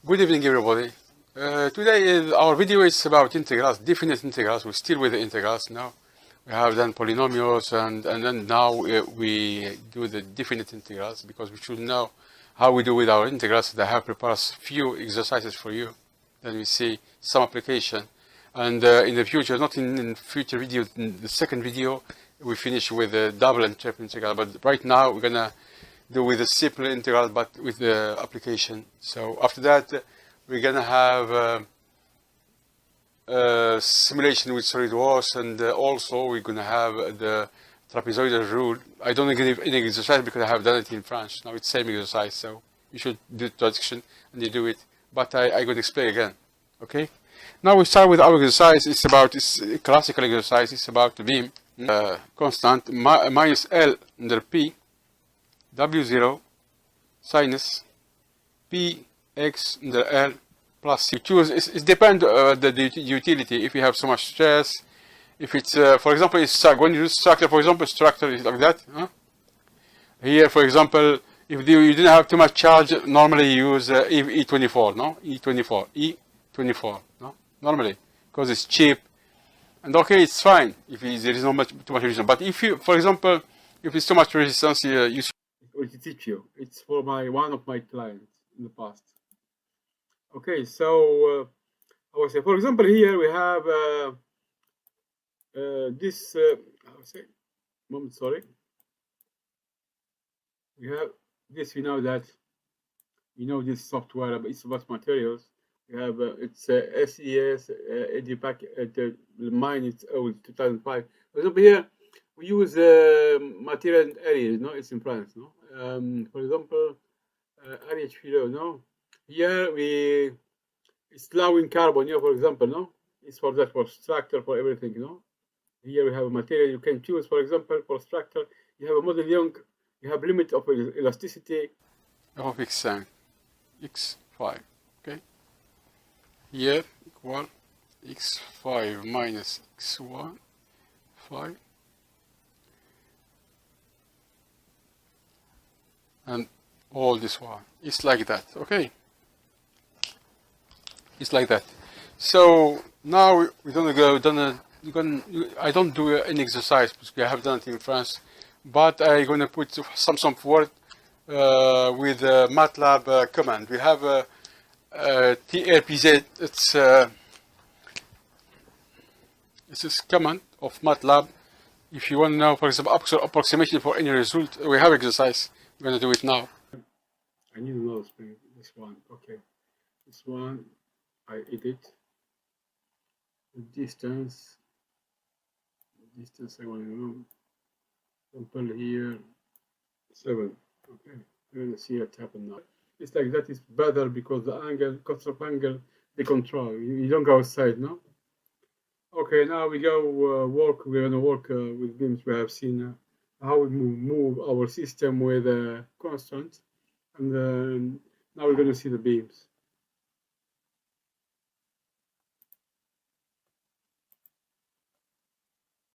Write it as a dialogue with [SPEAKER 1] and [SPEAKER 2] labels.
[SPEAKER 1] Good evening, everybody. Today our video is about integrals, definite integrals. We're still with the integrals now. We have done polynomials, and then now we do the definite integrals because we should know how we do with our integrals. I have prepared a few exercises for you. Then we see some application, and in the future, not in future video, in the second video, we finish with the double and triple integral. But right now we're gonna do with a simple integral, but with the application. So after that, we're gonna have simulation with solidworks, and also we're gonna have the trapezoidal rule. I don't give any exercise because I have done it in French. Now it's same exercise, so you should do traduction and you do it. But I'm gonna explain again. Okay. Now we start with our exercise. It's a classical exercise. It's about the beam constant minus L under P W0 sinus P x under L plus you choose. It depends the utility. If you have so much stress, if it's for example, it's when you use structure, for example, structure is like that. Here, for example, if you didn't have too much charge, normally you use E24, no? E24, no? Normally, because it's cheap, and okay, it's fine if there is not too much resistance. But if you, for example, if it's too much resistance, you to teach you. It's for one of my clients in the past. Okay, so I will say, for example, here we have this. I will say, moment, sorry. We have this. We know that. We know this software. It's about materials. We have it's SES EduPack. Mine it's old 2005. For example, here we use material areas. No, it's in France. No. For example, area below, no? Here it's low in carbon, for example, no? It's for that, for structure, for everything, no? Here we have a material you can choose, for example, for structure. You have a model Young, you have limit of elasticity of x5, okay? Here equal x5 minus x1, 5. And all this one, it's like that, okay? It's like that. So now we're gonna go. I don't do any exercise because I have done it in France, but I'm gonna put some word with Matlab command. We have TRPZ. It's this command of Matlab. If you want to know, for example, approximation for any result, we have exercise. I'm going to do it now. I need to know this one. Okay. This one, I edit. The distance I want to know. Example here, 7. Okay. You're going to see it happen now. It's like that is better because the angle, concept angle, they control. You don't go outside, no? Okay, now we go work. We're going to work with beams. We have seen how we move our system with a constant, and now we're going to see the beams.